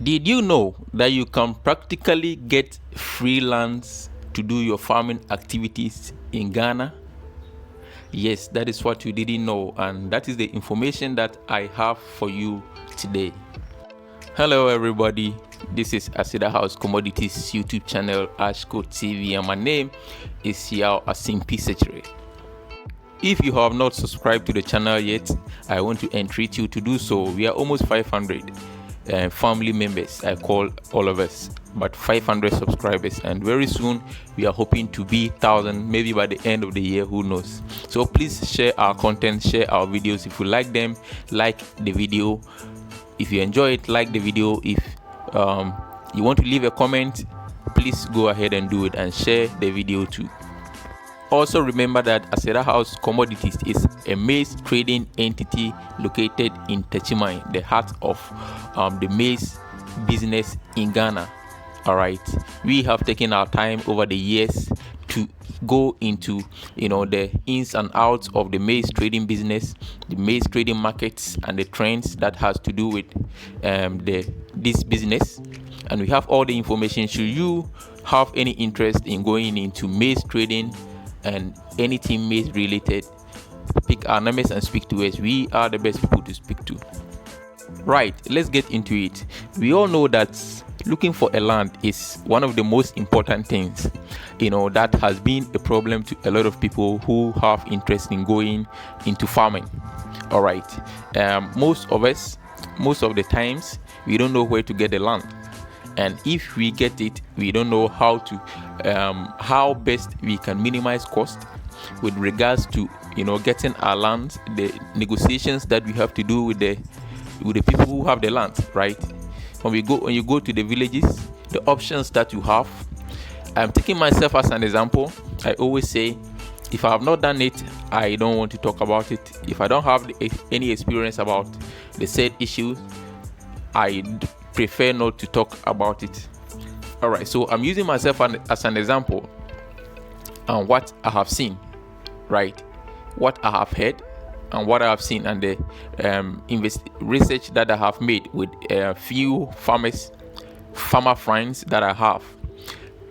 Did you know that you can practically get freelance to do your farming activities in Ghana? Yes, that is what you didn't know, and that is the information that I have for you today. Hello everybody, this is ASHCo Commodities YouTube channel ASHCo TV, and my name is Yao Asimpi Sechere. If you have not subscribed to the channel yet, I want to entreat you to do so. We are almost 500 family members, I call all of us, but 500 subscribers, and very soon we are hoping to be 1,000, maybe by the end of the year, who knows. So please share our content, share our videos. If you like them, like the video. If you enjoy it, like the video. If you want to leave a comment, please go ahead and do it, and share the video too. Also remember that ASHCo Commodities is a maize trading entity located in Techimai, the heart of the maize business in Ghana. Alright, we have taken our time over the years to go into the ins and outs of the maize trading business, the maize trading markets, and the trends that has to do with this business. And we have all the information. Should you have any interest in going into maize trading and anything maize related, pick our numbers and speak to us. We are the best people to speak to. Right, let's get into it. We all know that looking for a land is one of the most important things, that has been a problem to a lot of people who have interest in going into farming. All right, most of the times we don't know where to get the land, and if we get it, we don't know how best we can minimize cost with regards to getting our land, the negotiations that we have to do with the people who have the land, right? When you go to the villages, the options that you have. I'm taking myself as an example. I always say, if I have not done it, I don't want to talk about it. If I don't have any experience about the said issue, I prefer not to talk about it. All right, so I'm using myself as an example and what I have seen, right? What I have heard and what I have seen, and the research that I have made with a few farmer friends that I have,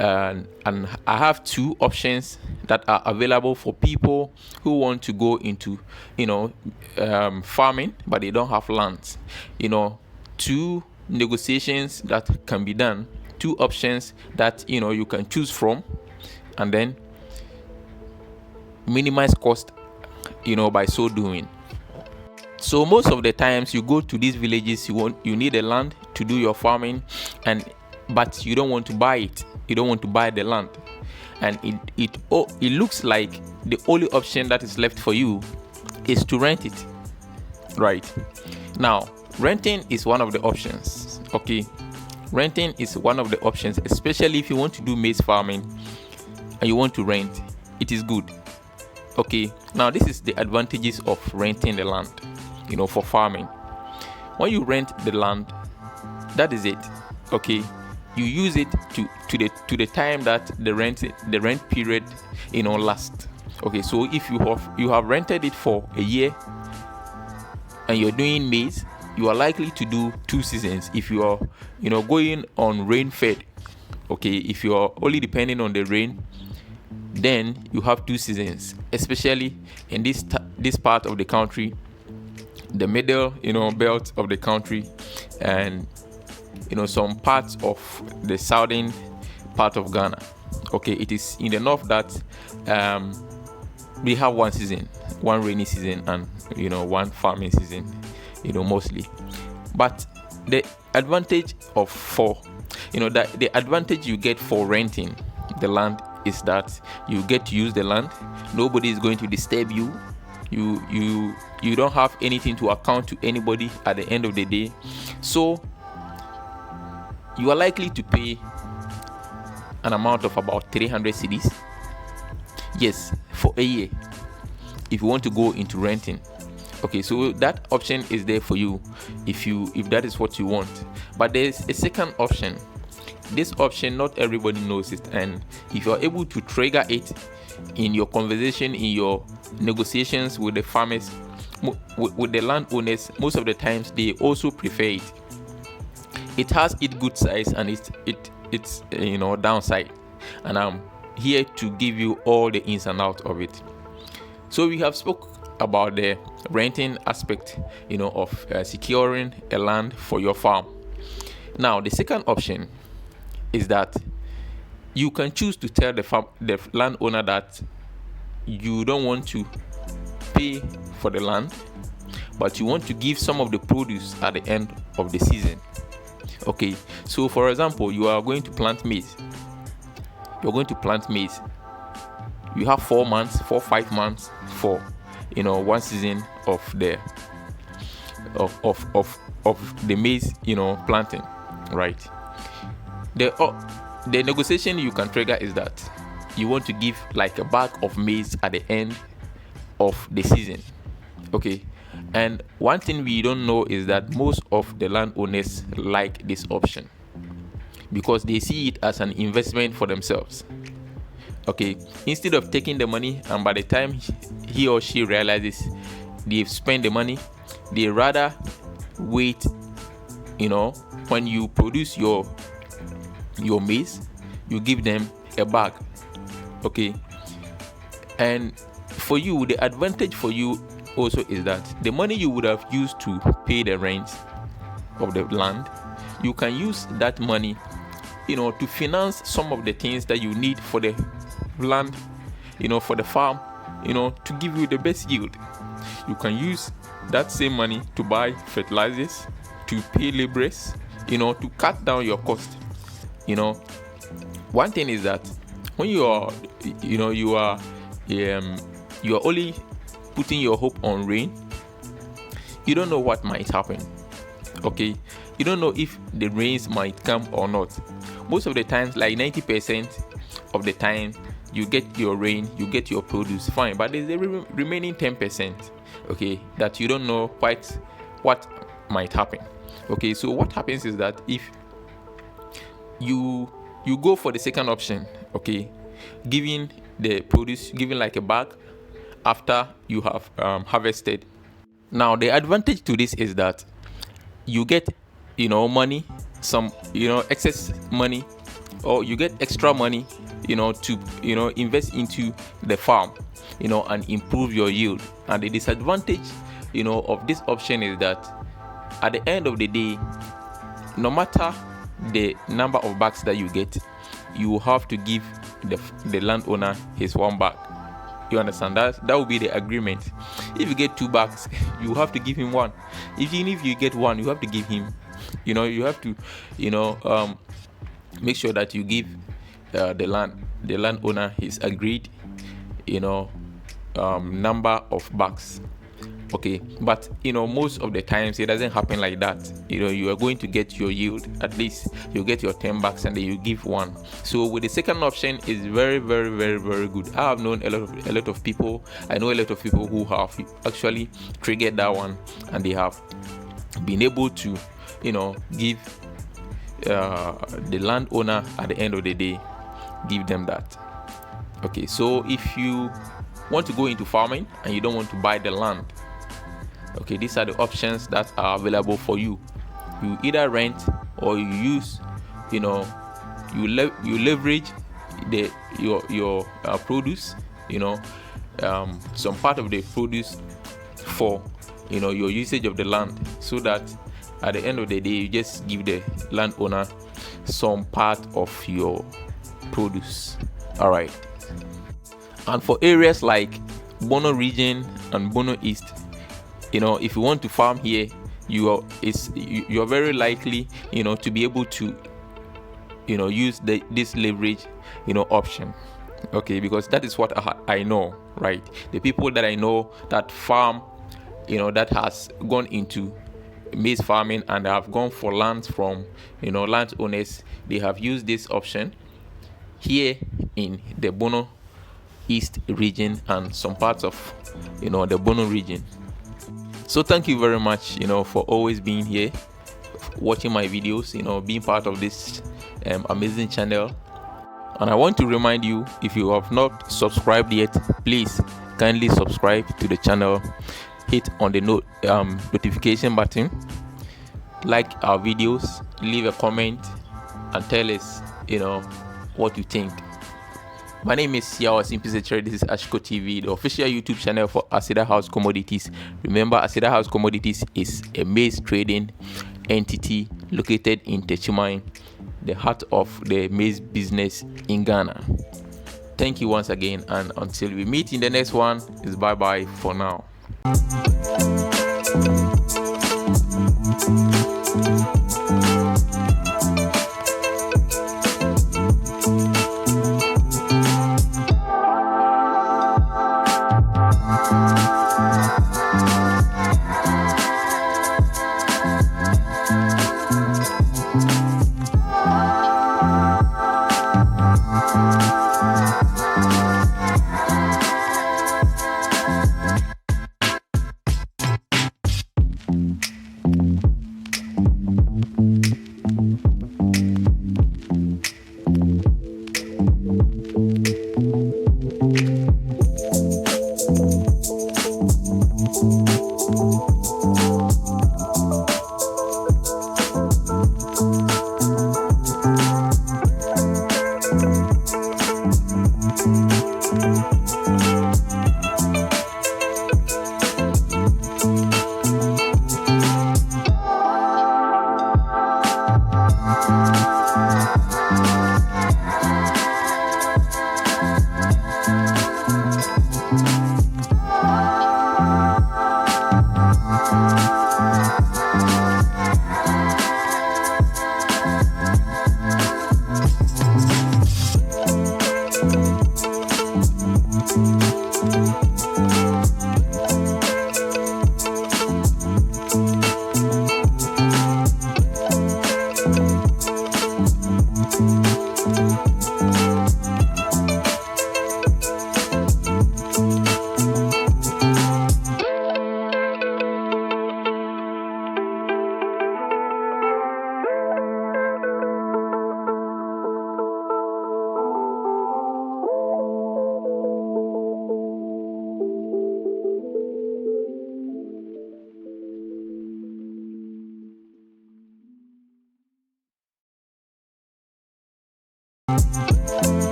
and I have two options that are available for people who want to go into farming but they don't have lands. Two negotiations that can be done, two options that you can choose from, and then minimize cost by so doing. So most of the times you go to these villages, you need a land to do your farming, but you don't want to buy it. You don't want to buy the land, and it looks like the only option that is left for you is to rent it. Right now, renting is one of the options. Okay, renting is one of the options, especially if you want to do maize farming and you want to rent. It is good. Okay, now this is the advantages of renting the land for farming. When you rent the land, that is it. Okay, you use it to the time that the rent period lasts. Okay, so if you have rented it for a year and you're doing maize, you are likely to do 2 seasons. If you are going on rain fed, okay, if you are only depending on the rain, then you have 2 seasons, especially in this part of the country, the middle belt of the country, and some parts of the southern part of Ghana. Okay, it is in the north that we have 1 season, 1 rainy season, and 1 farming season, mostly. But the advantage the advantage you get for renting the land is that you get to use the land. Nobody is going to disturb you. You don't have anything to account to anybody at the end of the day. So you are likely to pay an amount of about 300 cedis. Yes, for a year, if you want to go into renting. Okay, so that option is there for you if that is what you want. But there's a second option. This option, not everybody knows it, and if you are able to trigger it in your conversation, in your negotiations with the farmers, with the landowners, most of the times they also prefer it. it has its good sides and it's downside, and I'm here to give you all the ins and outs of it. So we have spoke about the renting aspect, of securing a land for your farm. Now the second option is that you can choose to tell the landowner that you don't want to pay for the land, but you want to give some of the produce at the end of the season. Okay, so for example, you are going to plant maize. You're going to plant maize. You have 5 months for one season of the maize planting, right? The negotiation you can trigger is that you want to give like a bag of maize at the end of the season. Okay, and one thing we don't know is that most of the landowners like this option because they see it as an investment for themselves. Okay, instead of taking the money and by the time he or she realizes they've spent the money, they rather wait. When you produce your maize, you give them a bag. Okay, and for you, the advantage for you also is that the money you would have used to pay the rent of the land, you can use that money to finance some of the things that you need for the land, for the farm, to give you the best yield. You can use that same money to buy fertilizers, to pay laborers, to cut down your cost. One thing is that when you are only putting your hope on rain, you don't know what might happen. Okay, you don't know if the rains might come or not. Most of the times, like 90% of the time, you get your rain, you get your produce, fine, but there's the remaining 10%, okay, that you don't know quite what might happen. Okay, so what happens is that if you go for the second option, okay, giving the produce, giving like a bag after you have harvested. Now the advantage to this is that you get money, some excess money, or you get extra money to invest into the farm and improve your yield. And the disadvantage of this option is that at the end of the day, no matter the number of bags that you get, you will have to give the landowner his one bag. You understand? That will be the agreement. If you get 2 bags, you have to give him 1. Even if you get 1, you have to give him. You have to make sure that you give the landowner his agreed number of bags. Okay, but most of the times it doesn't happen like that. You are going to get your yield, at least you get your 10 bags and then you give 1. So with the second option is very, very, very, very good. I have known a lot of people. I know a lot of people who have actually triggered that one, and they have been able to give the landowner at the end of the day, give them that. Okay, so if you want to go into farming and you don't want to buy the land, okay, these are the options that are available for you. You either rent or you use, you leverage your produce, some part of the produce for your usage of the land, so that at the end of the day you just give the landowner some part of your produce. All right. And for areas like Bono region and Bono East, if you want to farm here, you are very likely to be able to use this leverage option. Okay, because that is what I know, right? The people that I know that farm, that has gone into maize farming and have gone for lands from landowners, they have used this option here in the Bono East region and some parts of the Bono region. So thank you very much for always being here, watching my videos, being part of this amazing channel. And I want to remind you, if you have not subscribed yet, please kindly subscribe to the channel, hit on the notification button, like our videos, leave a comment, and tell us, what you think. My name is Siawa Simply Secretary. This is ASHCo TV, the official YouTube channel for ASHCo Commodities. Remember, ASHCo Commodities is a maize trading entity located in Techumai, the heart of the maize business in Ghana. Thank you once again, and until we meet in the next one, it's bye-bye for now.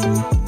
Thank you.